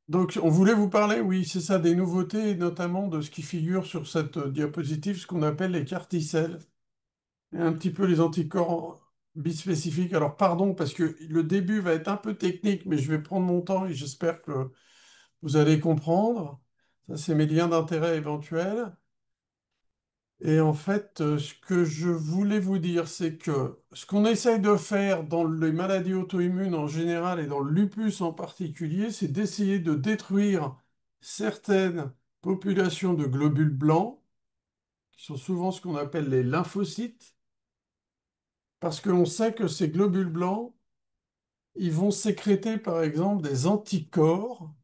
Donc, on voulait vous parler, oui, c'est ça, des nouveautés, et notamment de ce qui figure sur cette diapositive, ce qu'on appelle les CAR-T-cells, et un petit peu les anticorps bispécifiques. Alors, pardon, parce que le début va être un peu technique, mais je vais prendre mon temps et j'espère que vous allez comprendre. Ça, c'est mes liens d'intérêt éventuels. Et en fait, ce que je voulais vous dire, c'est que ce qu'on essaye de faire dans les maladies auto-immunes en général et dans le lupus en particulier, c'est d'essayer de détruire certaines populations de globules blancs, qui sont souvent ce qu'on appelle les lymphocytes, parce qu'on sait que ces globules blancs, ils vont sécréter par exemple des anticorps.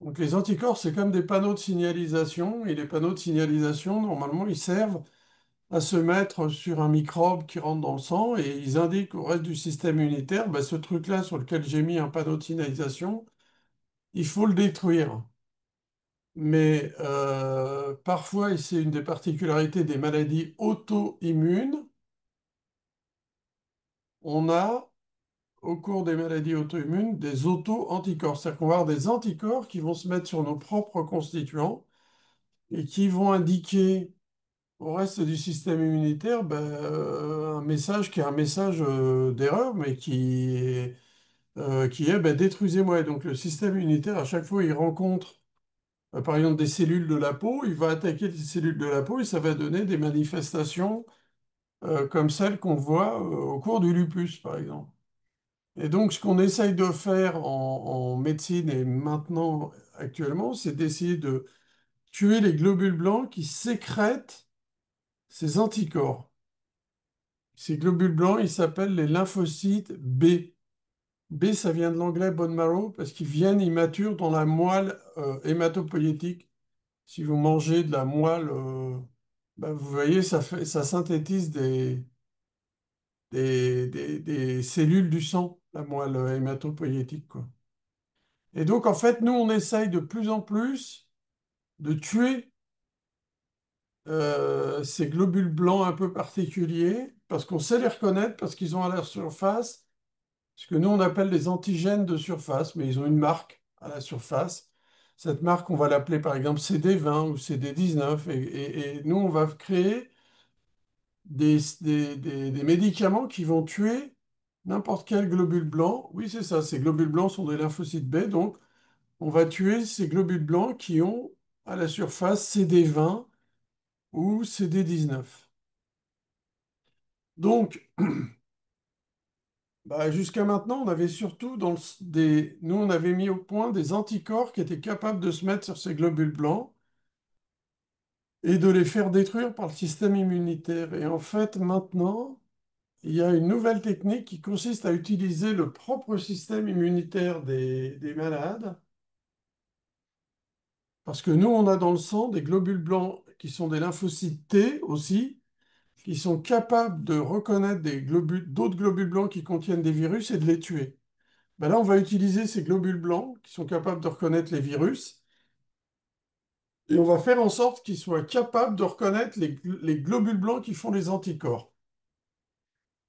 Donc les anticorps, c'est comme des panneaux de signalisation, et les panneaux de signalisation, normalement, ils servent à se mettre sur un microbe qui rentre dans le sang et ils indiquent au reste du système immunitaire, ben, ce truc-là sur lequel j'ai mis un panneau de signalisation, il faut le détruire. Mais parfois, et c'est une des particularités des maladies auto-immunes, on a au cours des maladies auto-immunes des auto-anticorps. C'est-à-dire qu'on va avoir des anticorps qui vont se mettre sur nos propres constituants et qui vont indiquer au reste du système immunitaire, ben, un message qui est un message d'erreur, mais qui est ben, détruisez-moi. Et donc le système immunitaire, à chaque fois, il rencontre, par exemple, des cellules de la peau, il va attaquer les cellules de la peau et ça va donner des manifestations comme celles qu'on voit au cours du lupus, par exemple. Et donc, ce qu'on essaye de faire en médecine et maintenant, actuellement, c'est d'essayer de tuer les globules blancs qui sécrètent ces anticorps. Ces globules blancs, ils s'appellent les lymphocytes B. B, ça vient de l'anglais bone marrow parce qu'ils viennent, ils maturent dans la moelle hématopoïétique. Si vous mangez de la moelle, ben, vous voyez, ça synthétise des cellules du sang, la moelle hématopoïétique, quoi. Et donc, en fait, nous, on essaye de plus en plus de tuer ces globules blancs un peu particuliers parce qu'on sait les reconnaître, parce qu'ils ont à leur surface ce que nous on appelle les antigènes de surface, mais ils ont une marque à la surface. Cette marque, on va l'appeler par exemple CD20 ou CD19, et nous on va créer des médicaments qui vont tuer n'importe quel globule blanc. Oui, c'est ça, ces globules blancs sont des lymphocytes B, donc on va tuer ces globules blancs qui ont à la surface CD20 ou CD19. Donc, bah, jusqu'à maintenant, on avait surtout nous, on avait mis au point des anticorps qui étaient capables de se mettre sur ces globules blancs et de les faire détruire par le système immunitaire. Et en fait, maintenant, il y a une nouvelle technique qui consiste à utiliser le propre système immunitaire des malades, parce que nous, on a dans le sang des globules blancs qui sont des lymphocytes T aussi, qui sont capables de reconnaître d'autres globules blancs qui contiennent des virus et de les tuer. Ben là, on va utiliser ces globules blancs qui sont capables de reconnaître les virus et on va faire en sorte qu'ils soient capables de reconnaître les globules blancs qui font les anticorps.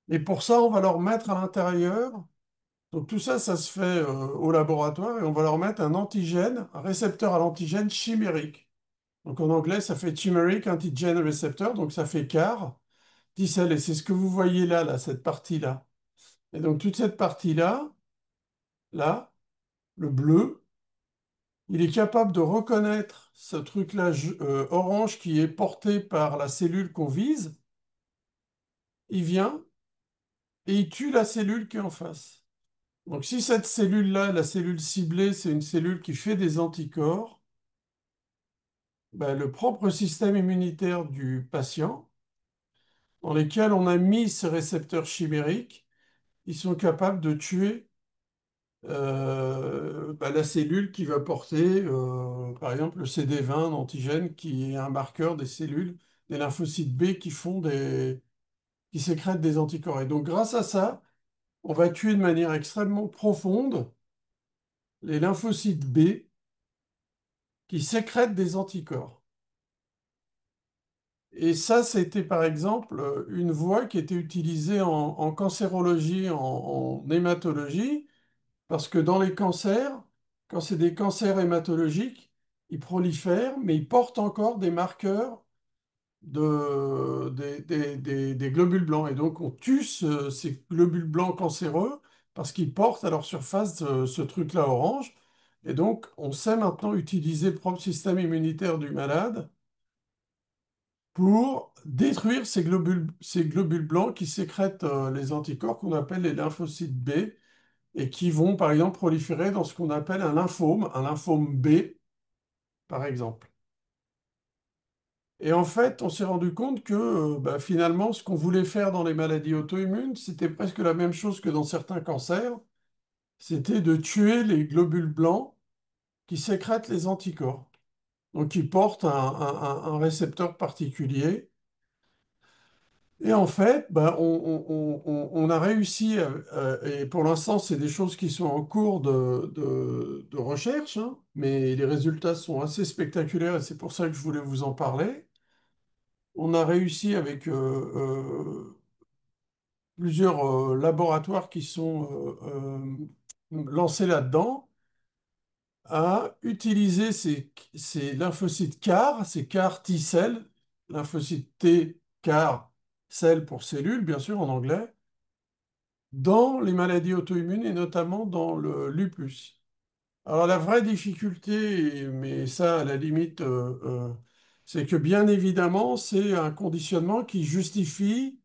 Et pour ça, on va leur mettre à l'intérieur, donc tout ça, ça se fait au laboratoire et on va leur mettre un antigène, un récepteur à l'antigène chimérique. Donc en anglais, ça fait Chimeric Antigen Receptor, donc ça fait CAR, T-cell, et c'est ce que vous voyez là, cette partie-là. Et donc toute cette partie-là, là, le bleu, il est capable de reconnaître ce truc-là orange qui est porté par la cellule qu'on vise. Il vient et il tue la cellule qui est en face. Donc si cette cellule-là, la cellule ciblée, c'est une cellule qui fait des anticorps, ben, le propre système immunitaire du patient, dans lesquels on a mis ces récepteurs chimériques, ils sont capables de tuer ben, la cellule qui va porter, par exemple, le CD20 d'antigène, qui est un marqueur des cellules, des lymphocytes B qui sécrètent des anticorps. Et donc, grâce à ça, on va tuer de manière extrêmement profonde les lymphocytes B qui sécrètent des anticorps. Et ça, c'était par exemple une voie qui était utilisée en cancérologie, en hématologie, parce que dans les cancers, quand c'est des cancers hématologiques, ils prolifèrent, mais ils portent encore des marqueurs des globules blancs. Et donc, on tue ces globules blancs cancéreux parce qu'ils portent à leur surface ce truc-là orange. Et donc, on sait maintenant utiliser le propre système immunitaire du malade pour détruire ces globules blancs qui sécrètent les anticorps qu'on appelle les lymphocytes B et qui vont, par exemple, proliférer dans ce qu'on appelle un lymphome B, par exemple. Et en fait, on s'est rendu compte que bah, finalement, ce qu'on voulait faire dans les maladies auto-immunes, c'était presque la même chose que dans certains cancers, c'était de tuer les globules blancs qui sécrètent les anticorps, donc qui portent un récepteur particulier. Et en fait, bah, on a réussi, et pour l'instant, c'est des choses qui sont en cours de recherche, hein, mais les résultats sont assez spectaculaires et c'est pour ça que je voulais vous en parler. On a réussi avec plusieurs laboratoires qui sont lancés là-dedans à utiliser ces lymphocytes CAR, ces CAR T-cells, lymphocytes T, CAR, cell pour cellules, bien sûr en anglais, dans les maladies auto-immunes et notamment dans le lupus. Alors la vraie difficulté, mais ça à la limite, c'est que bien évidemment, c'est un conditionnement qui justifie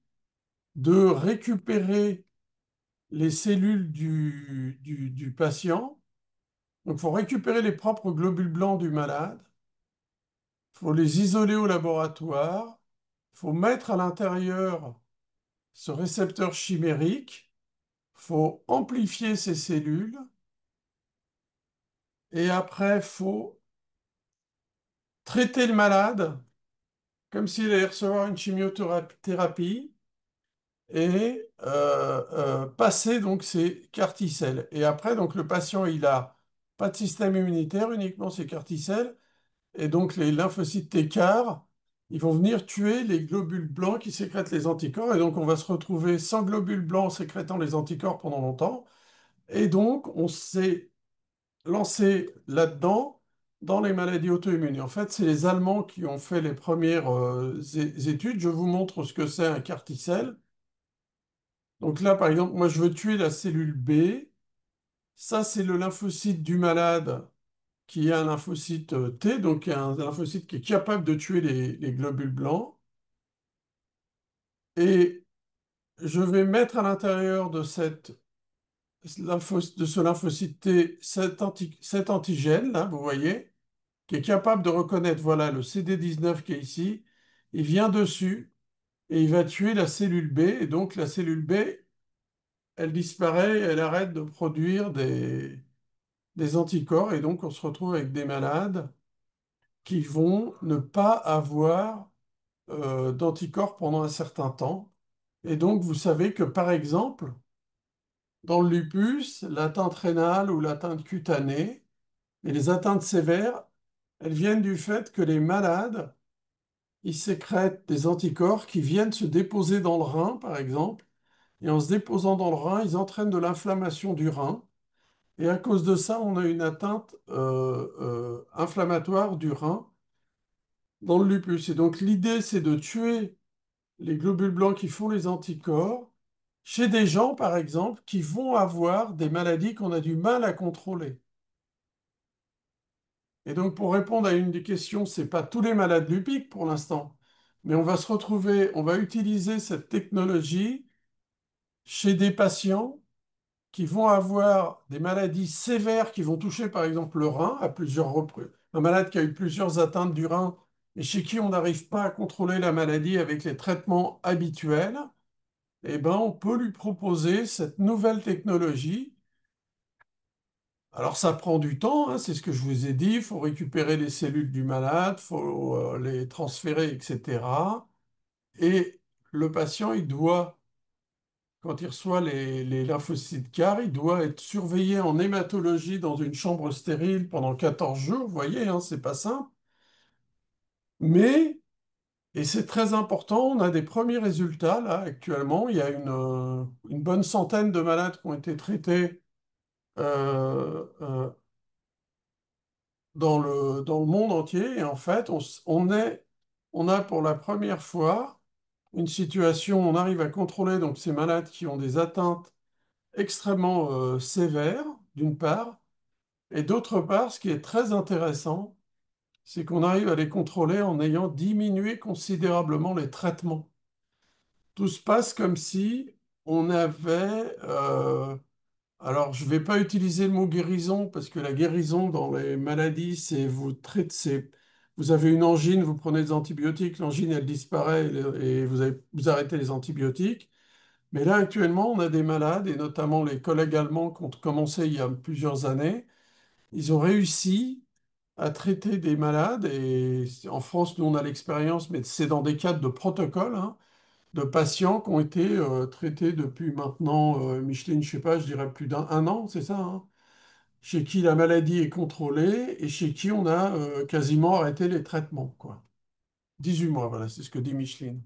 de récupérer les cellules du patient. Donc, il faut récupérer les propres globules blancs du malade, il faut les isoler au laboratoire, il faut mettre à l'intérieur ce récepteur chimérique, il faut amplifier ces cellules, et après, il faut traiter le malade comme s'il allait recevoir une chimiothérapie et passer donc ces carticelles. Et après, donc le patient, il a pas de système immunitaire, uniquement ces carticelles. Et donc les lymphocytes T-CAR, ils vont venir tuer les globules blancs qui sécrètent les anticorps. Et donc on va se retrouver sans globules blancs sécrétant les anticorps pendant longtemps. Et donc on s'est lancé là-dedans dans les maladies auto-immunes. Et en fait, c'est les Allemands qui ont fait les premières études. Je vous montre ce que c'est un carticelle. Donc là, par exemple, moi, je veux tuer la cellule B. Ça, c'est le lymphocyte du malade qui est un lymphocyte T, donc un lymphocyte qui est capable de tuer les globules blancs. Et je vais mettre à l'intérieur de de ce lymphocyte T cet antigène, là, vous voyez, qui est capable de reconnaître, voilà, le CD19 qui est ici. Il vient dessus et il va tuer la cellule B. Et donc, la cellule B, elle disparaît, elle arrête de produire des anticorps et donc on se retrouve avec des malades qui vont ne pas avoir d'anticorps pendant un certain temps. Et donc vous savez que par exemple, dans le lupus, l'atteinte rénale ou l'atteinte cutanée, et les atteintes sévères, elles viennent du fait que les malades, ils sécrètent des anticorps qui viennent se déposer dans le rein, par exemple, et en se déposant dans le rein, ils entraînent de l'inflammation du rein. Et à cause de ça, on a une atteinte inflammatoire du rein dans le lupus. Et donc l'idée, c'est de tuer les globules blancs qui font les anticorps chez des gens, par exemple, qui vont avoir des maladies qu'on a du mal à contrôler. Et donc pour répondre à une des questions, c'est pas tous les malades lupiques pour l'instant, mais on va se retrouver, on va utiliser cette technologie chez des patients qui vont avoir des maladies sévères qui vont toucher par exemple le rein à plusieurs reprises. Un malade qui a eu plusieurs atteintes du rein et chez qui on n'arrive pas à contrôler la maladie avec les traitements habituels, eh ben, on peut lui proposer cette nouvelle technologie. Alors ça prend du temps, hein, c'est ce que je vous ai dit, il faut récupérer les cellules du malade, il faut les transférer, etc. Et le patient, il doit quand il reçoit les lymphocytes CAR, il doit être surveillé en hématologie dans une chambre stérile pendant 14 jours. Vous voyez, hein, c'est pas simple. Mais, et c'est très important, on a des premiers résultats là actuellement. Il y a une bonne centaine de malades qui ont été traités dans le monde entier. Et en fait, on a pour la première fois une situation où on arrive à contrôler donc, ces malades qui ont des atteintes extrêmement sévères, d'une part, et d'autre part, ce qui est très intéressant, c'est qu'on arrive à les contrôler en ayant diminué considérablement les traitements. Tout se passe comme si on avait... alors, je ne vais pas utiliser le mot guérison, parce que la guérison dans les maladies, c'est vous avez une angine, vous prenez des antibiotiques, l'angine, elle disparaît et vous arrêtez les antibiotiques. Mais là, actuellement, on a des malades, et notamment les collègues allemands qui ont commencé il y a plusieurs années, ils ont réussi à traiter des malades, et en France, nous, on a l'expérience, mais c'est dans des cadres de protocole, hein, de patients qui ont été traités depuis maintenant, Micheline, je sais pas, je dirais plus d'un an, c'est ça, hein, chez qui la maladie est contrôlée et chez qui on a quasiment arrêté les traitements, quoi. 18 mois, voilà, c'est ce que dit Micheline.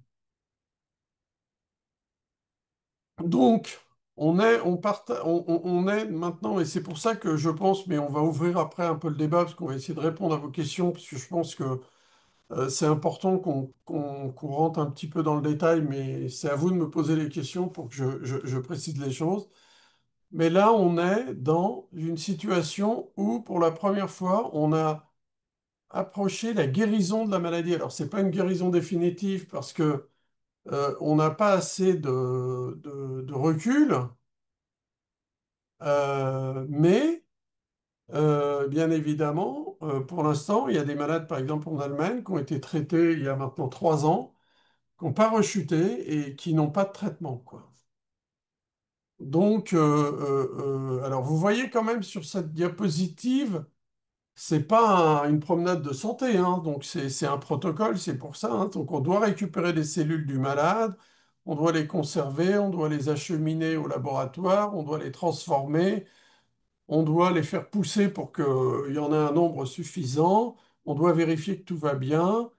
Donc, on est maintenant, et c'est pour ça que je pense, mais on va ouvrir après un peu le débat, parce qu'on va essayer de répondre à vos questions, parce que je pense que c'est important qu'on rentre un petit peu dans le détail, mais c'est à vous de me poser les questions pour que je précise les choses. Mais là, on est dans une situation où, pour la première fois, on a approché la guérison de la maladie. Alors, c'est pas une guérison définitive parce que on n'a pas assez de recul, mais bien évidemment, pour l'instant, il y a des malades, par exemple en Allemagne, qui ont été traités il y a maintenant 3 ans, qui n'ont pas rechuté et qui n'ont pas de traitement, quoi. Donc, alors vous voyez quand même sur cette diapositive, c'est pas une promenade de santé, hein, donc c'est un protocole, c'est pour ça, hein. Donc on doit récupérer les cellules du malade, on doit les conserver, on doit les acheminer au laboratoire, on doit les transformer, on doit les faire pousser pour qu'il y en ait un nombre suffisant, on doit vérifier que tout va bien,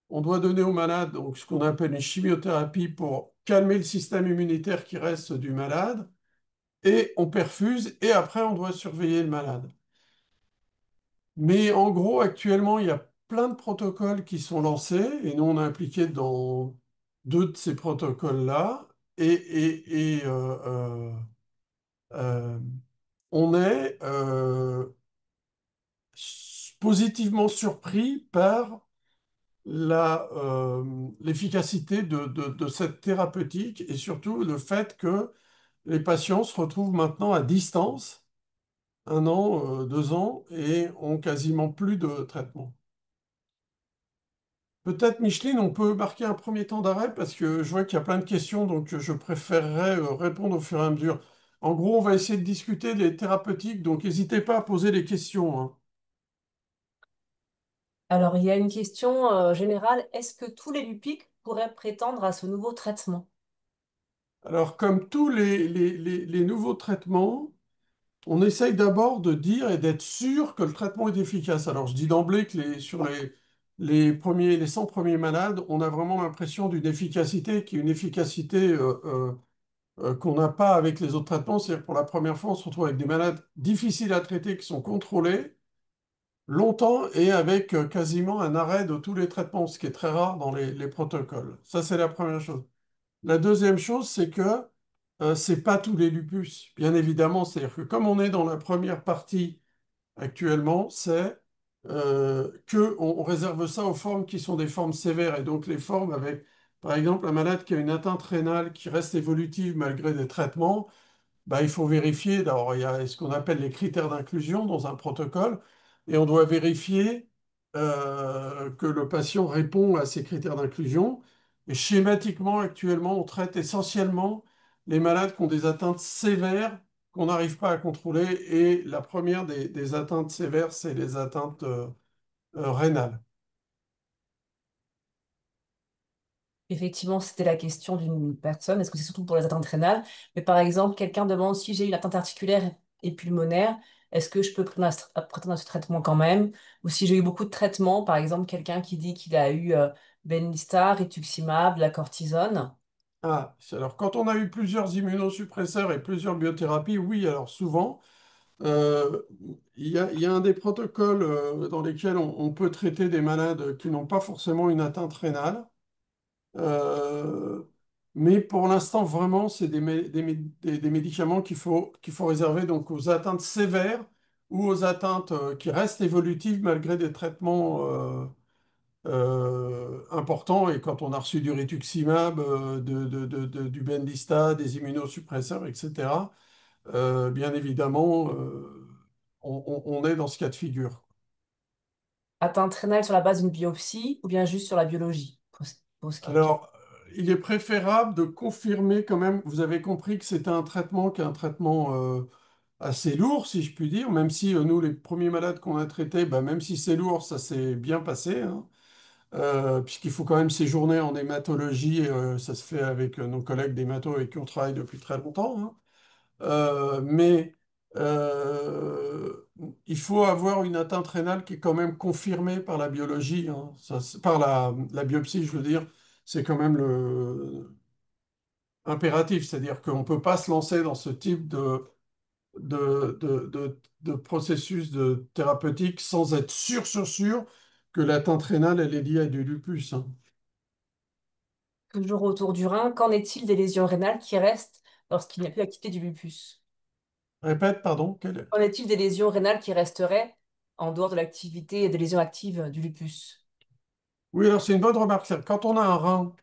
on doit donner au malade donc, ce qu'on appelle une chimiothérapie pour calmer le système immunitaire qui reste du malade, et on perfuse, et après on doit surveiller le malade. Mais en gros, actuellement, il y a plein de protocoles qui sont lancés, et nous, on est impliqués dans deux de ces protocoles-là, et euh, on est positivement surpris par l'efficacité de cette thérapeutique, et surtout le fait que les patients se retrouvent maintenant à distance, 1 an, 2 ans, et ont quasiment plus de traitement. Peut-être, Micheline, on peut marquer un premier temps d'arrêt parce que je vois qu'il y a plein de questions, donc je préférerais répondre au fur et à mesure. En gros, on va essayer de discuter des thérapeutiques, donc n'hésitez pas à poser les questions, hein. Alors, il y a une question générale. Est-ce que tous les lupiques pourraient prétendre à ce nouveau traitement? Alors, comme tous les nouveaux traitements, on essaye d'abord de dire et d'être sûr que le traitement est efficace. Alors, je dis d'emblée que sur les 100 premiers malades, on a vraiment l'impression d'une efficacité qui est une efficacité qu'on n'a pas avec les autres traitements. C'est-à-dire pour la première fois, on se retrouve avec des malades difficiles à traiter qui sont contrôlés longtemps et avec quasiment un arrêt de tous les traitements, ce qui est très rare dans les protocoles. Ça, c'est la première chose. La deuxième chose, c'est que c'est pas tous les lupus, bien évidemment. C'est-à-dire que comme on est dans la première partie actuellement, c'est que on réserve ça aux formes qui sont des formes sévères. Et donc les formes avec, par exemple, un malade qui a une atteinte rénale qui reste évolutive malgré des traitements, bah, il faut vérifier. Alors, il y a ce qu'on appelle les critères d'inclusion dans un protocole, et on doit vérifier que le patient répond à ces critères d'inclusion. Et schématiquement, actuellement, on traite essentiellement les malades qui ont des atteintes sévères qu'on n'arrive pas à contrôler. Et la première des atteintes sévères, c'est les atteintes rénales. Effectivement, c'était la question d'une personne. Est-ce que c'est surtout pour les atteintes rénales? Mais par exemple, quelqu'un demande si j'ai une atteinte articulaire et pulmonaire, est-ce que je peux prétendre à ce traitement quand même? Ou si j'ai eu beaucoup de traitements, par exemple, quelqu'un qui dit qu'il a eu Benlysta, rituximab, de la cortisone. Alors, quand on a eu plusieurs immunosuppresseurs et plusieurs biothérapies, oui, alors souvent. Euh, il y a un des protocoles dans lesquels on peut traiter des malades qui n'ont pas forcément une atteinte rénale. Euh, mais pour l'instant, vraiment, c'est des médicaments qu'il faut réserver donc aux atteintes sévères ou aux atteintes qui restent évolutives malgré des traitements importants. Et quand on a reçu du rituximab, du Benlysta, des immunosuppresseurs, etc., bien évidemment, on est dans ce cas de figure. Atteinte rénale sur la base d'une biopsie ou bien juste sur la biologie? Pose quelqu'un. Alors, il est préférable de confirmer quand même, vous avez compris que c'était un traitement qui est un traitement assez lourd, si je puis dire, même si nous, les premiers malades qu'on a traités, bah, même si c'est lourd, ça s'est bien passé, hein. Puisqu'il faut quand même séjourner en hématologie, ça se fait avec nos collègues d'hémato avec qui on travaille depuis très longtemps, hein. Mais il faut avoir une atteinte rénale qui est quand même confirmée par la biologie, hein. Par la biopsie, je veux dire, c'est quand même le impératif, c'est-à-dire qu'on ne peut pas se lancer dans ce type de processus de thérapeutique sans être sûr que l'atteinte rénale, elle est liée à du lupus, hein. Toujours autour du rein, qu'en est-il des lésions rénales qui restent lorsqu'il n'y a plus d'activité du lupus? Répète, pardon. Qu'en est-il des lésions rénales qui resteraient en dehors de l'activité et des lésions actives du lupus? Oui, alors c'est une bonne remarque. Quand on a un rein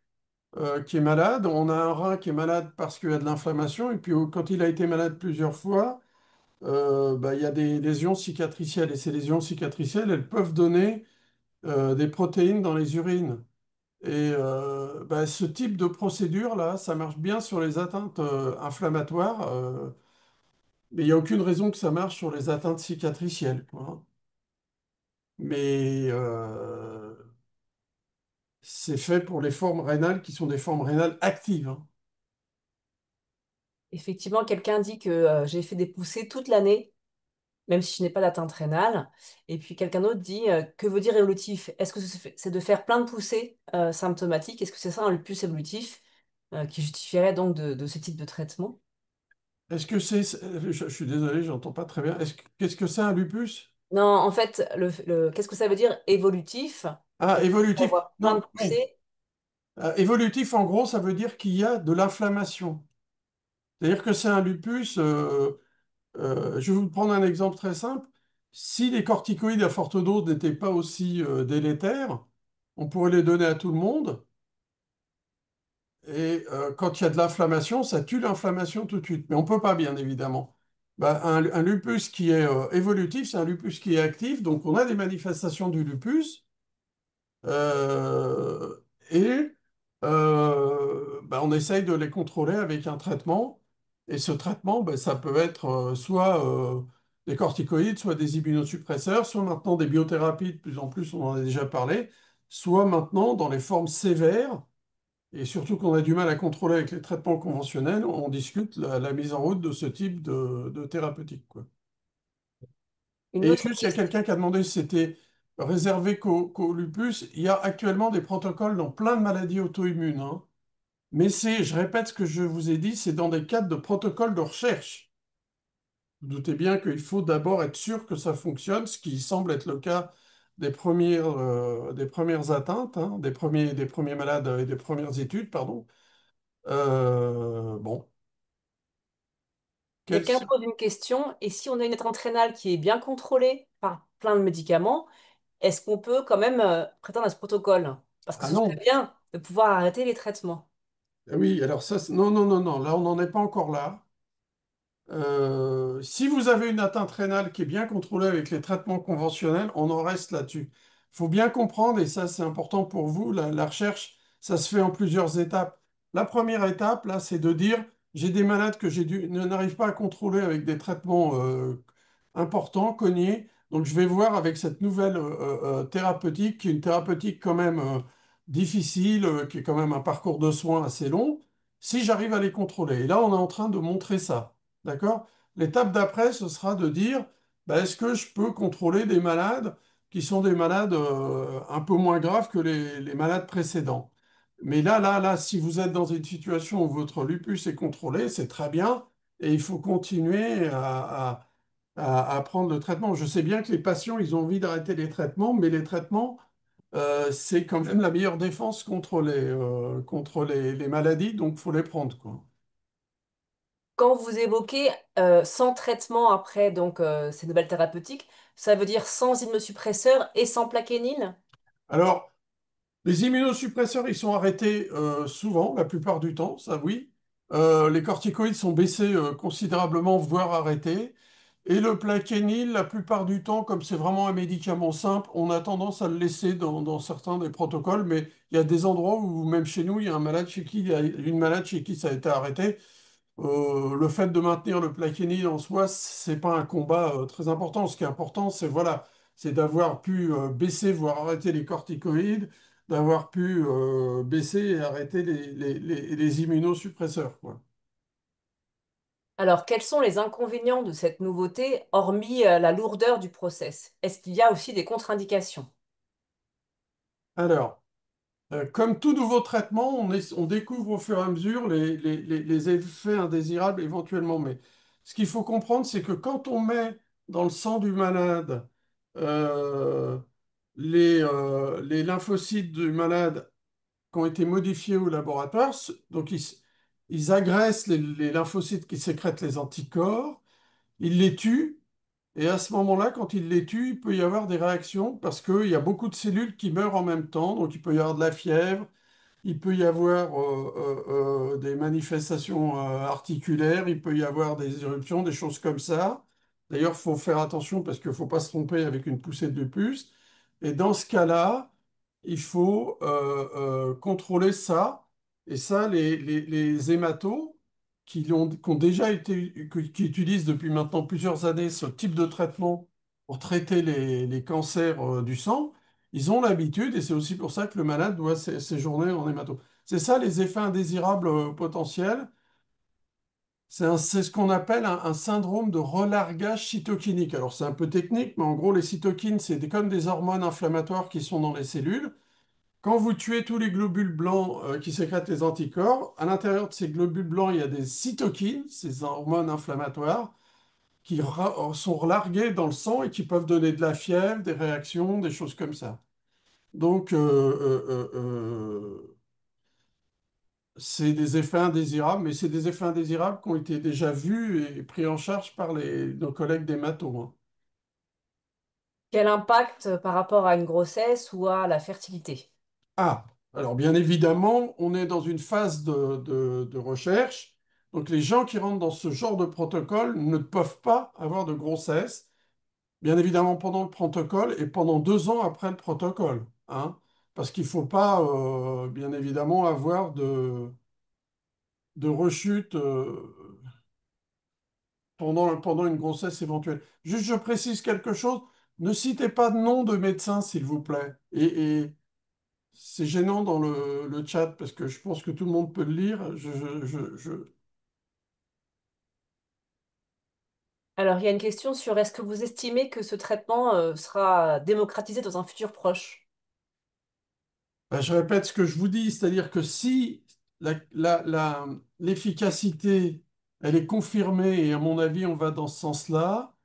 qui est malade, on a un rein qui est malade parce qu'il y a de l'inflammation, et puis quand il a été malade plusieurs fois, bah, il y a des lésions cicatricielles, et ces lésions cicatricielles, elles peuvent donner des protéines dans les urines. Et bah, ce type de procédure-là, ça marche bien sur les atteintes inflammatoires, mais il n'y a aucune raison que ça marche sur les atteintes cicatricielles, quoi. Mais c'est fait pour les formes rénales qui sont des formes rénales actives, hein. Effectivement, quelqu'un dit que j'ai fait des poussées toute l'année, même si je n'ai pas d'atteinte rénale. Et puis quelqu'un d'autre dit que veut dire évolutif? Est-ce que c'est de faire plein de poussées symptomatiques? Est-ce que c'est ça un lupus évolutif qui justifierait donc de ce type de traitement? Est-ce que je suis désolé, j'entends pas très bien. Qu'est-ce que c'est un lupus? Non, en fait, qu'est-ce que ça veut dire évolutif? Ah, évolutif. Avoir plein de Non, oui. poussées. Évolutif, en gros, ça veut dire qu'il y a de l'inflammation. C'est-à-dire que c'est un lupus. Je vais vous prendre un exemple très simple. Si les corticoïdes à forte dose n'étaient pas aussi délétères, on pourrait les donner à tout le monde. Et quand il y a de l'inflammation, ça tue l'inflammation tout de suite. Mais on ne peut pas, bien évidemment. Bah, un lupus qui est évolutif, c'est un lupus qui est actif. Donc on a des manifestations du lupus. Euh, et bah, on essaye de les contrôler avec un traitement. Et ce traitement, bah, ça peut être soit des corticoïdes, soit des immunosuppresseurs, soit maintenant des biothérapies, de plus en plus, on en a déjà parlé, soit maintenant dans les formes sévères, et surtout qu'on a du mal à contrôler avec les traitements conventionnels, on discute la mise en route de ce type de thérapeutique, quoi. Une Et autre juste, il y a question. quelqu'un qui a demandé si c'était réservé qu'au lupus. Il y a actuellement des protocoles dans plein de maladies auto-immunes, hein. Mais je répète ce que je vous ai dit, c'est dans des cadres de protocoles de recherche. Vous doutez bien qu'il faut d'abord être sûr que ça fonctionne, ce qui semble être le cas des premières atteintes, hein, des premiers malades et des premières études, pardon. Bon, quels Quelqu'un sont... pose une question, et si on a une atteinte rénale qui est bien contrôlée par plein de médicaments, est-ce qu'on peut quand même prétendre à ce protocole? Parce que Ah ce serait non, bien de pouvoir arrêter les traitements. oui, alors ça, non, non, non, non, là, on n'en est pas encore là. Si vous avez une atteinte rénale qui est bien contrôlée avec les traitements conventionnels, on en reste là-dessus. Il faut bien comprendre, et ça c'est important pour vous, la recherche, ça se fait en plusieurs étapes. La première étape, là, c'est de dire, j'ai des malades que n'arrive pas à contrôler avec des traitements importants, cognés, donc je vais voir avec cette nouvelle thérapeutique, qui est une thérapeutique quand même difficile, qui est quand même un parcours de soins assez long, si j'arrive à les contrôler. Et là, on est en train de montrer ça. D'accord? L'étape d'après, ce sera de dire, bah, est-ce que je peux contrôler des malades qui sont des malades un peu moins graves que les malades précédents? Mais là, si vous êtes dans une situation où votre lupus est contrôlé, c'est très bien, et il faut continuer à prendre le traitement. Je sais bien que les patients, ils ont envie d'arrêter les traitements, mais les traitements, c'est quand même la meilleure défense contre les maladies, donc il faut les prendre, quoi. Quand vous évoquez sans traitement après donc ces nouvelles thérapeutiques, ça veut dire sans immunosuppresseur et sans plaquenil? Alors, les immunosuppresseurs, ils sont arrêtés souvent, la plupart du temps, ça oui. Les corticoïdes sont baissés considérablement, voire arrêtés. Et le plaquenil, la plupart du temps, comme c'est vraiment un médicament simple, on a tendance à le laisser dans certains des protocoles, mais il y a des endroits où, même chez nous, il y a un malade chez qui, il y a une malade chez qui ça a été arrêté. Le fait de maintenir le plaquenil en soi, c'est pas un combat très important. Ce qui est important, c'est voilà, c'est d'avoir pu baisser, voire arrêter les corticoïdes, d'avoir pu baisser et arrêter les immunosuppresseurs, quoi. Alors, quels sont les inconvénients de cette nouveauté, hormis la lourdeur du process? Est-ce qu'il y a aussi des contre-indications? Alors, comme tout nouveau traitement, on découvre au fur et à mesure les effets indésirables éventuellement. Mais ce qu'il faut comprendre, c'est que quand on met dans le sang du malade euh, les lymphocytes du malade qui ont été modifiés au laboratoire, donc ils agressent les lymphocytes qui sécrètent les anticorps, ils les tuent, et à ce moment-là, quand ils les tuent, il peut y avoir des réactions parce qu'il y a beaucoup de cellules qui meurent en même temps, donc il peut y avoir de la fièvre. Il peut y avoir des manifestations articulaires, il peut y avoir des éruptions, des choses comme ça. D'ailleurs, il faut faire attention parce qu'il ne faut pas se tromper avec une poussée de puce. Et dans ce cas-là, il faut contrôler ça. Et ça, les hématos qui ont déjà été, qui utilisent depuis maintenant plusieurs années ce type de traitement pour traiter les cancers du sang, ils ont l'habitude, et c'est aussi pour ça que le malade doit séjourner en hémato. C'est ça les effets indésirables potentiels. C'est ce qu'on appelle un syndrome de relargage cytokinique. Alors c'est un peu technique, mais en gros les cytokines, comme des hormones inflammatoires qui sont dans les cellules. Quand vous tuez tous les globules blancs qui sécrètent les anticorps, à l'intérieur de ces globules blancs, il y a des cytokines, ces hormones inflammatoires, qui sont relarguées dans le sang et qui peuvent donner de la fièvre, des réactions, des choses comme ça. Donc, c'est des effets indésirables, mais c'est des effets indésirables qui ont été déjà vus et pris en charge par nos collègues d'hémato, hein. Quel impact par rapport à une grossesse ou à la fertilité? Ah, alors bien évidemment, on est dans une phase de recherche. Donc, les gens qui rentrent dans ce genre de protocole ne peuvent pas avoir de grossesse, bien évidemment pendant le protocole et pendant 2 ans après le protocole, hein, parce qu'il ne faut pas, bien évidemment, avoir de rechute. Pendant une grossesse éventuelle. Juste, je précise quelque chose. Ne citez pas de nom de médecin, s'il vous plaît. Et c'est gênant dans le chat parce que je pense que tout le monde peut le lire. Alors, il y a une question sur est-ce que vous estimez que ce traitement sera démocratisé dans un futur proche? Ben, je répète ce que je vous dis, c'est-à-dire que si l'efficacité, elle est confirmée, et à mon avis, on va dans ce sens-là,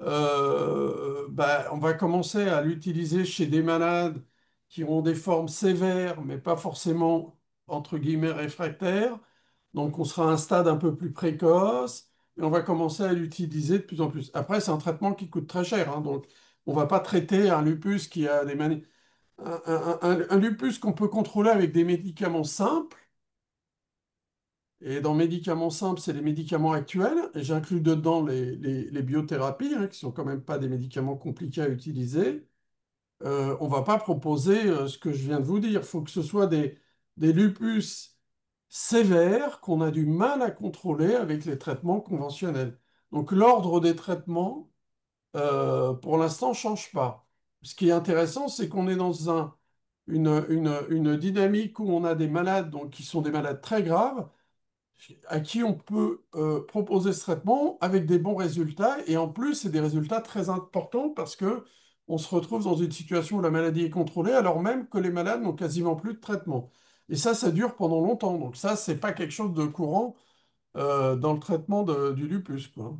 on va commencer à l'utiliser chez des malades qui ont des formes sévères, mais pas forcément, entre guillemets, réfractaires. Donc, on sera à un stade un peu plus précoce et on va commencer à l'utiliser de plus en plus. Après, c'est un traitement qui coûte très cher, hein, donc, on ne va pas traiter un lupus qui a un lupus qu'on peut contrôler avec des médicaments simples. Et dans médicaments simples, c'est les médicaments actuels. Et j'inclus dedans les biothérapies, hein, qui sont quand même pas des médicaments compliqués à utiliser. On va pas proposer ce que je viens de vous dire. Il faut que ce soit des lupus sévères qu'on a du mal à contrôler avec les traitements conventionnels. Donc l'ordre des traitements, pour l'instant, ne change pas. Ce qui est intéressant, c'est qu'on est dans une dynamique où on a des malades donc, qui sont des malades très graves à qui on peut proposer ce traitement avec des bons résultats. Et en plus, c'est des résultats très importants parce que on se retrouve dans une situation où la maladie est contrôlée alors même que les malades n'ont quasiment plus de traitement. Et ça dure pendant longtemps. Donc ça, c'est pas quelque chose de courant dans le traitement du lupus, quoi.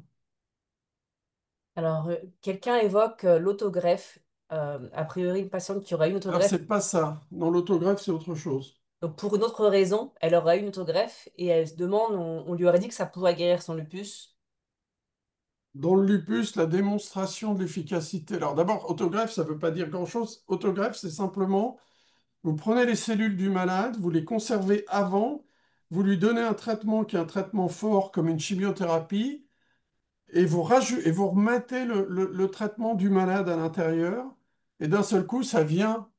Alors, quelqu'un évoque l'autogreffe. A priori, une patiente qui aura une Alors, autogreffe. c'est pas ça. Dans l'autogreffe, c'est autre chose. Donc, pour une autre raison, elle aura une autogreffe et elle se demande, on lui aurait dit que ça pourrait guérir son lupus. Dans le lupus, la démonstration de l'efficacité. Alors, d'abord, autogreffe, ça ne veut pas dire grand-chose. Autogreffe, c'est simplement, vous prenez les cellules du malade, vous les conservez avant, vous lui donnez un traitement qui est un traitement fort comme une chimiothérapie, et et vous remettez le traitement du malade à l'intérieur, et d'un seul coup, ça vient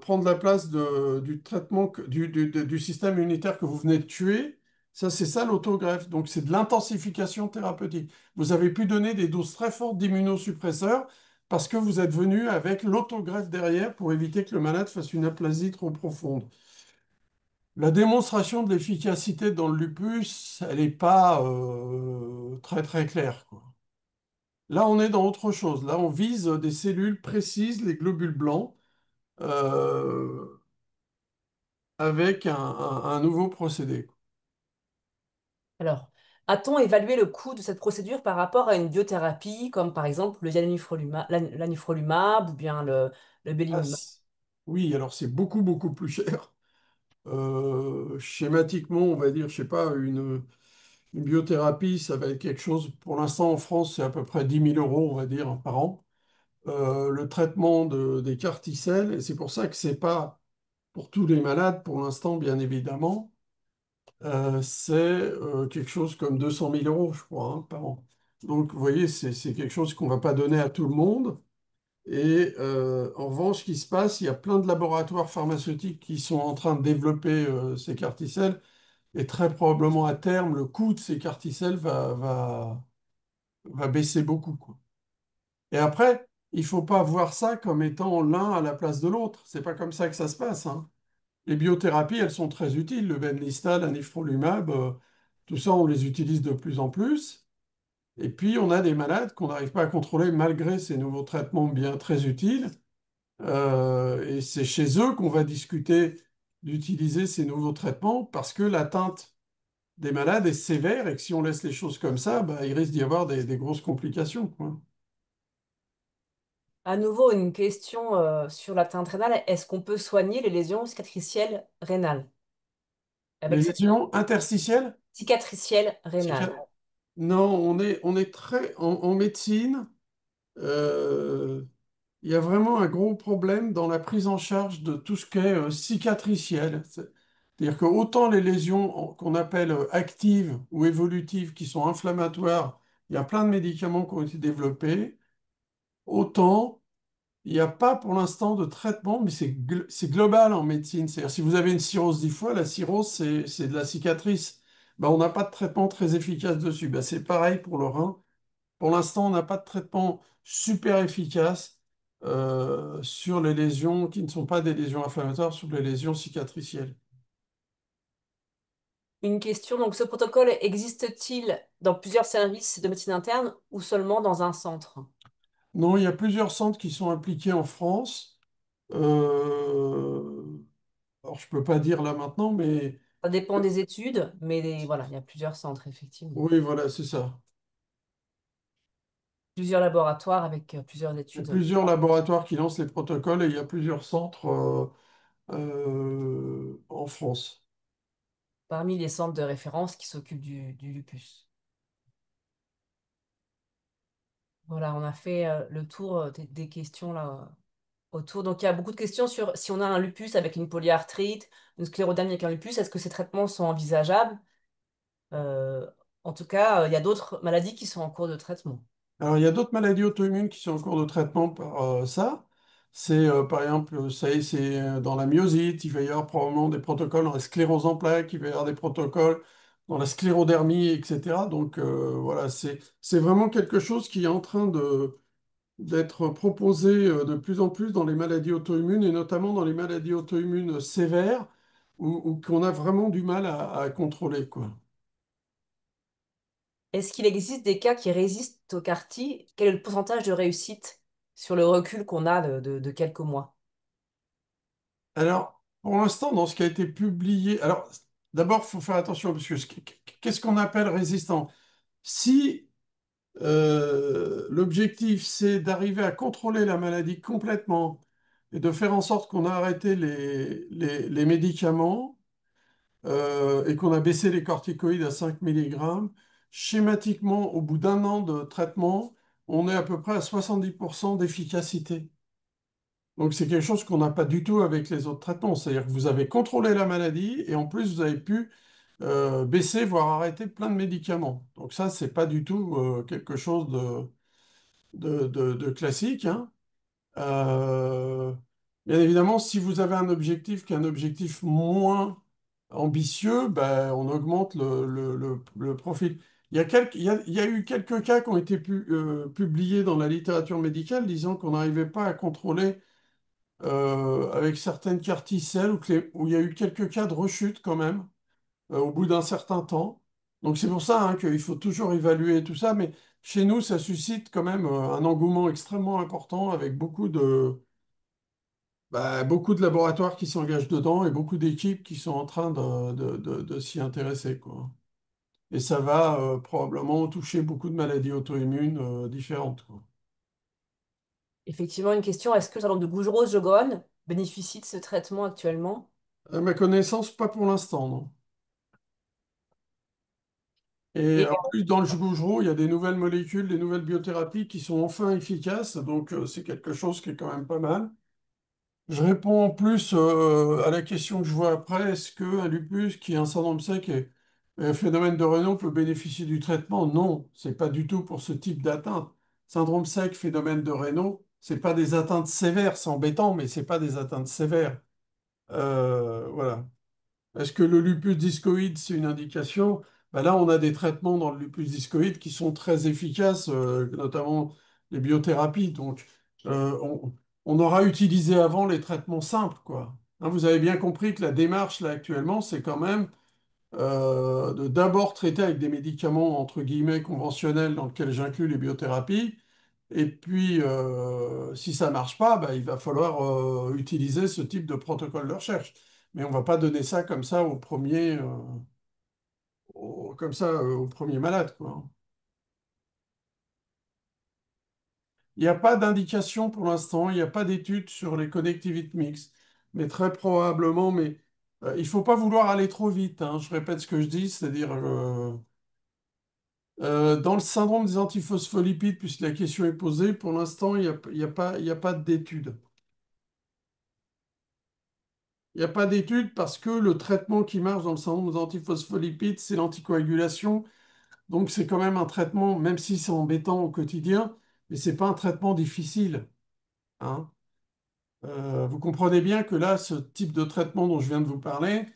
prendre la place du traitement, du système immunitaire que vous venez de tuer. Ça, c'est ça l'autogreffe. Donc, c'est de l'intensification thérapeutique. Vous avez pu donner des doses très fortes d'immunosuppresseurs parce que vous êtes venu avec l'autogreffe derrière pour éviter que le malade fasse une aplasie trop profonde. La démonstration de l'efficacité dans le lupus, elle n'est pas très très claire, quoi. Là, on est dans autre chose. Là, on vise des cellules précises, les globules blancs, euh, avec un nouveau procédé. Alors, a-t-on évalué le coût de cette procédure par rapport à une biothérapie, comme par exemple le l'anifrolumab ou bien le Ah, belimumab? oui, alors c'est beaucoup, beaucoup plus cher. Schématiquement, on va dire, je sais pas, une biothérapie, ça va être quelque chose, pour l'instant en France, c'est à peu près 10 000 euros, on va dire, par an. Le traitement des carticelles, et c'est pour ça que c'est pas pour tous les malades, pour l'instant, bien évidemment, c'est quelque chose comme 200 000 euros, je crois, hein, par an. Donc, vous voyez, c'est quelque chose qu'on va pas donner à tout le monde. Et en revanche, ce qui se passe, il y a plein de laboratoires pharmaceutiques qui sont en train de développer ces carticelles et très probablement à terme, le coût de ces carticelles va baisser beaucoup, quoi. Et après, il ne faut pas voir ça comme étant l'un à la place de l'autre. C'est pas comme ça que ça se passe, hein. Les biothérapies, elles sont très utiles. Le Benlysta, l'anifrolumab, tout ça, on les utilise de plus en plus. Et puis, on a des malades qu'on n'arrive pas à contrôler malgré ces nouveaux traitements bien très utiles. Et c'est chez eux qu'on va discuter d'utiliser ces nouveaux traitements parce que l'atteinte des malades est sévère et que si on laisse les choses comme ça, bah, il risque d'y avoir des grosses complications, quoi. À nouveau, une question sur l'atteinte rénale. Est-ce qu'on peut soigner les lésions cicatricielles rénales Les avec cette lésions interstitielles, cicatricielle rénale? non, on est très en médecine. euh, il y a vraiment un gros problème dans la prise en charge de tout ce qui est cicatriciel. C'est-à-dire que autant les lésions qu'on appelle actives ou évolutives, qui sont inflammatoires, il y a plein de médicaments qui ont été développés, autant il n'y a pas pour l'instant de traitement, mais c'est global en médecine. C'est-à-dire si vous avez une cirrhose du foie, la cirrhose, c'est de la cicatrice. Ben, on n'a pas de traitement très efficace dessus. Ben, c'est pareil pour le rein. Pour l'instant, on n'a pas de traitement super efficace sur les lésions qui ne sont pas des lésions inflammatoires, sur les lésions cicatricielles. Une question, donc ce protocole existe-t-il dans plusieurs services de médecine interne ou seulement dans un centre? Non, il y a plusieurs centres qui sont impliqués en France. Euh, alors, je ne peux pas dire là maintenant, mais Ça dépend des études, mais voilà, il y a plusieurs centres, effectivement. oui, voilà, c'est ça. Plusieurs laboratoires avec plusieurs Il y a études. plusieurs laboratoires qui lancent les protocoles et il y a plusieurs centres en France. Parmi les centres de référence qui s'occupent du lupus. Voilà, on a fait le tour des questions là autour. Donc il y a beaucoup de questions sur si on a un lupus avec une polyarthrite, une sclérodermie avec un lupus, est-ce que ces traitements sont envisageables? Euh, En tout cas, il y a d'autres maladies qui sont en cours de traitement. Alors, il y a d'autres maladies auto-immunes qui sont en cours de traitement par ça. C'est par exemple, c'est dans la myosite, il va y avoir probablement des protocoles dans la sclérose en plaques, il va y avoir des protocoles dans la sclérodermie, etc. Donc voilà, c'est vraiment quelque chose qui est en train d'être proposé de plus en plus dans les maladies auto-immunes et notamment dans les maladies auto-immunes sévères où qu'on a vraiment du mal à contrôler, quoi. Est-ce qu'il existe des cas qui résistent au CAR-T? Quel est le pourcentage de réussite sur le recul qu'on a de quelques mois? Alors, pour l'instant, dans ce qui a été publié, alors d'abord, il faut faire attention parce que qu'est-ce qu'on appelle résistant? Si L'objectif, c'est d'arriver à contrôler la maladie complètement et de faire en sorte qu'on a arrêté les médicaments et qu'on a baissé les corticoïdes à 5 milligrammes. Schématiquement, au bout d'un an de traitement, on est à peu près à 70% d'efficacité. Donc c'est quelque chose qu'on n'a pas du tout avec les autres traitements. C'est-à-dire que vous avez contrôlé la maladie et en plus vous avez pu baisser, voire arrêter plein de médicaments. Donc ça, c'est pas du tout quelque chose de classique, hein. Euh, Bien évidemment, si vous avez un objectif qui est un objectif moins ambitieux, ben, on augmente le profil. Il y a eu quelques cas qui ont été publiés dans la littérature médicale disant qu'on n'arrivait pas à contrôler avec certaines carticelles où il y a eu quelques cas de rechute quand même au bout d'un certain temps. Donc c'est pour ça hein, qu'il faut toujours évaluer tout ça, mais chez nous, ça suscite quand même un engouement extrêmement important avec beaucoup de laboratoires qui s'engagent dedans et beaucoup d'équipes qui sont en train de s'y intéresser, quoi. Et ça va probablement toucher beaucoup de maladies auto-immunes différentes, quoi. Effectivement, une question, est-ce que le syndrome de Gougerot-Jogonne bénéficie de ce traitement actuellement? À ma connaissance, pas pour l'instant, non. Et Et en plus, dans le Joujouro, il y a des nouvelles molécules, des nouvelles biothérapies qui sont enfin efficaces, donc c'est quelque chose qui est quand même pas mal. Je réponds en plus à la question que je vois après, est-ce qu'un lupus qui est un syndrome sec et un phénomène de Raynaud peut bénéficier du traitement? Non, c'est pas du tout pour ce type d'atteinte. Syndrome sec, phénomène de Raynaud, c'est pas des atteintes sévères, c'est embêtant, mais c'est pas des atteintes sévères. Voilà. Est-ce que le lupus discoïde, c'est une indication? Ben là, on a des traitements dans le lupus discoïde qui sont très efficaces, notamment les biothérapies. Donc, on aura utilisé avant les traitements simples, quoi. Hein, vous avez bien compris que la démarche, là, actuellement, c'est quand même de d'abord traiter avec des médicaments, entre guillemets, conventionnels, dans lesquels j'inclus les biothérapies. Et puis, si ça ne marche pas, bah, il va falloir utiliser ce type de protocole de recherche. Mais on ne va pas donner ça comme ça au premier malade, quoi. Il n'y a pas d'indication pour l'instant, il n'y a pas d'études sur les connectivites mixtes, mais très probablement, mais il ne faut pas vouloir aller trop vite, hein. Je répète ce que je dis, c'est-à-dire dans le syndrome des antiphospholipides, puisque la question est posée, pour l'instant, il y a pas d'études. Il n'y a pas d'études parce que le traitement qui marche dans le syndrome des antiphospholipides, c'est l'anticoagulation. Donc c'est quand même un traitement, même si c'est embêtant au quotidien, mais c'est pas un traitement difficile, hein. Vous comprenez bien que là, ce type de traitement dont je viens de vous parler,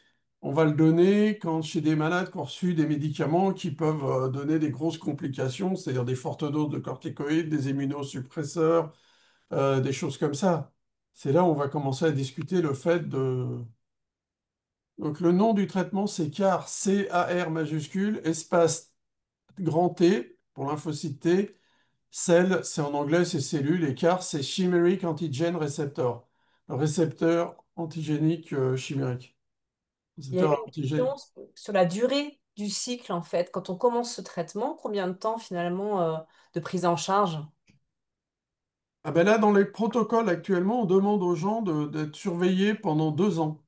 on va le donner quand chez des malades qui ont reçu des médicaments qui peuvent donner des grosses complications, c'est-à-dire des fortes doses de corticoïdes, des immunosuppresseurs, des choses comme ça. C'est là où on va commencer à discuter le fait de... Donc le nom du traitement, c'est CAR, C-A-R majuscule, espace grand T pour lymphocyte T, cell, c'est en anglais, c'est cellule, et CAR, c'est Chimeric Antigen Receptor, le récepteur antigénique chimérique. Il y Récepteur avait une antigène. question sur la durée du cycle, en fait. Quand on commence ce traitement, combien de temps finalement de prise en charge? Ah ben là, dans les protocoles actuellement, on demande aux gens d'être surveillés pendant 2 ans.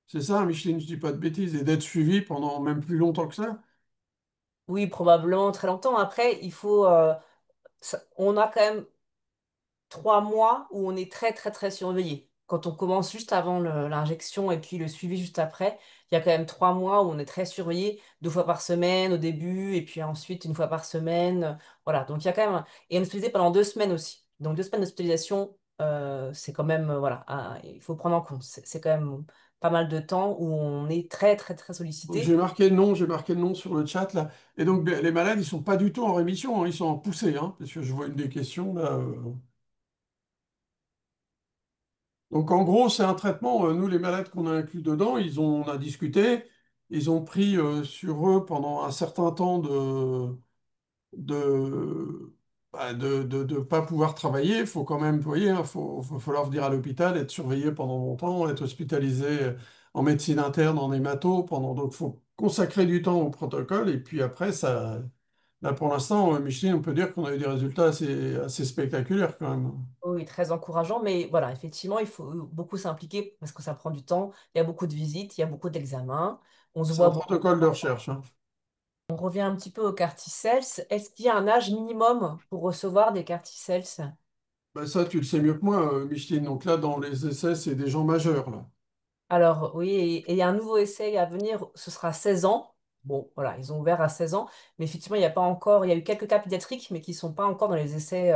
C'est ça, Micheline, je dis pas de bêtises, et d'être suivis pendant même plus longtemps que ça. Oui, probablement très longtemps. Après, on a quand même 3 mois où on est très très très surveillé. Quand on commence juste avant l'injection et puis le suivi juste après, il y a quand même 3 mois où on est très surveillé, 2 fois par semaine au début et puis ensuite une fois par semaine. Voilà, donc il y a quand même... Et on est hospitalisé pendant 2 semaines aussi. Donc 2 semaines d'hospitalisation, c'est quand même... voilà, il faut prendre en compte. C'est quand même pas mal de temps où on est très très très Donc sollicité. j'ai marqué le nom sur le chat là. Et donc ben, les malades, ils sont pas du tout en rémission, hein, ils sont en poussée, hein, parce que je vois une des questions là. Donc en gros, c'est un traitement, nous les malades qu'on a inclus dedans, on a discuté, ils ont pris sur eux pendant un certain temps de, de pas pouvoir travailler. Il faut quand même, vous voyez, il faut leur venir à l'hôpital, être surveillé pendant longtemps, être hospitalisé en médecine interne, en hémato, donc il faut consacrer du temps au protocole, et puis après, Là, pour l'instant, Micheline, on peut dire qu'on a eu des résultats assez spectaculaires quand même. Oui, très encourageant, mais voilà, effectivement, il faut beaucoup s'impliquer parce que ça prend du temps. Il y a beaucoup de visites, il y a beaucoup d'examens. On se C'est un voit beaucoup. protocole de recherche, hein. On revient un petit peu aux carticelles. Est-ce qu'il y a un âge minimum pour recevoir des carticelles? Ben ça, tu le sais mieux que moi, Micheline. Donc là, dans les essais, c'est des gens majeurs, là. Alors, oui, et il y a un nouveau essai à venir, ce sera 16 ans. Bon, voilà, ils ont ouvert à 16 ans, mais effectivement, il n'y a pas encore, il y a eu quelques cas pédiatriques, mais qui ne sont pas encore dans les essais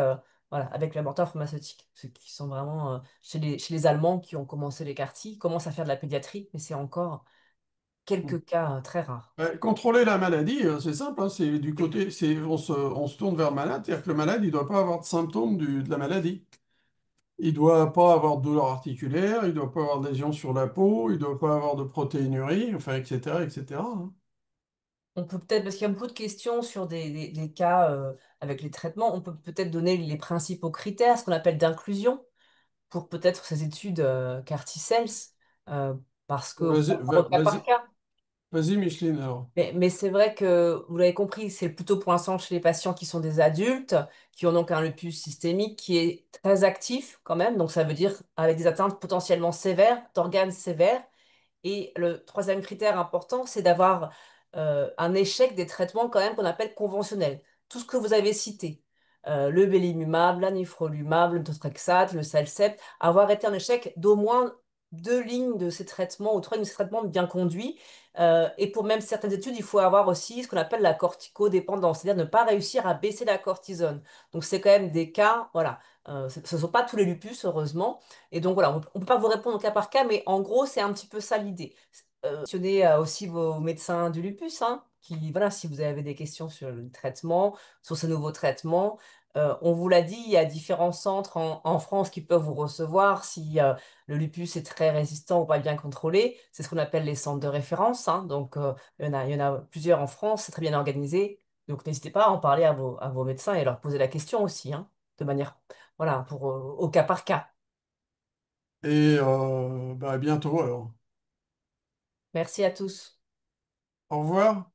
voilà, avec le laboratoire pharmaceutique. Ceux qui sont vraiment chez les Allemands qui ont commencé les CAR-T, ils commencent à faire de la pédiatrie, mais c'est encore quelques cas très rares. Contrôler la maladie, c'est simple, hein, c'est du côté, on se tourne vers le malade, c'est-à-dire que le malade, il ne doit pas avoir de symptômes de la maladie. Il ne doit pas avoir de douleur articulaire, il ne doit pas avoir de lésions sur la peau, il ne doit pas avoir de protéinurie, enfin, etc., etc., hein. On peut peut-être, parce qu'il y a beaucoup de questions sur des cas avec les traitements, on peut peut-être donner les principaux critères, ce qu'on appelle d'inclusion, pour peut-être ces études CAR-T-cells, euh, parce que Vas-y, au cas par vas-y, cas. vas-y, Micheline, alors. Mais c'est vrai que, vous l'avez compris, c'est plutôt poinçant chez les patients qui sont des adultes, qui ont donc un lupus systémique qui est très actif quand même, donc ça veut dire avec des atteintes potentiellement sévères, d'organes sévères. Et le troisième critère important, c'est d'avoir un échec des traitements quand même qu'on appelle conventionnels. Tout ce que vous avez cité, le belimumab, l'anifrolumab, le methotrexate, le Cellcept, avoir été un échec d'au moins deux lignes de ces traitements ou trois lignes de ces traitements bien conduits. Et pour même certaines études, il faut avoir aussi ce qu'on appelle la corticodépendance, c'est-à-dire ne pas réussir à baisser la cortisone. Donc c'est quand même des cas, voilà. Ce ne sont pas tous les lupus, heureusement. Et donc voilà, on ne peut pas vous répondre au cas par cas, mais en gros, c'est un petit peu ça l'idée. Mentionnez aussi vos médecins du lupus, hein, qui, voilà, si vous avez des questions sur le traitement, sur ce nouveau traitement. On vous l'a dit, il y a différents centres en France qui peuvent vous recevoir si le lupus est très résistant ou pas bien contrôlé. C'est ce qu'on appelle les centres de référence, hein. Donc, il y en a plusieurs en France, c'est très bien organisé. Donc, n'hésitez pas à en parler à vos médecins et à leur poser la question aussi, hein, de manière, voilà, au cas par cas. Et bah, à bientôt, alors. Merci à tous. Au revoir.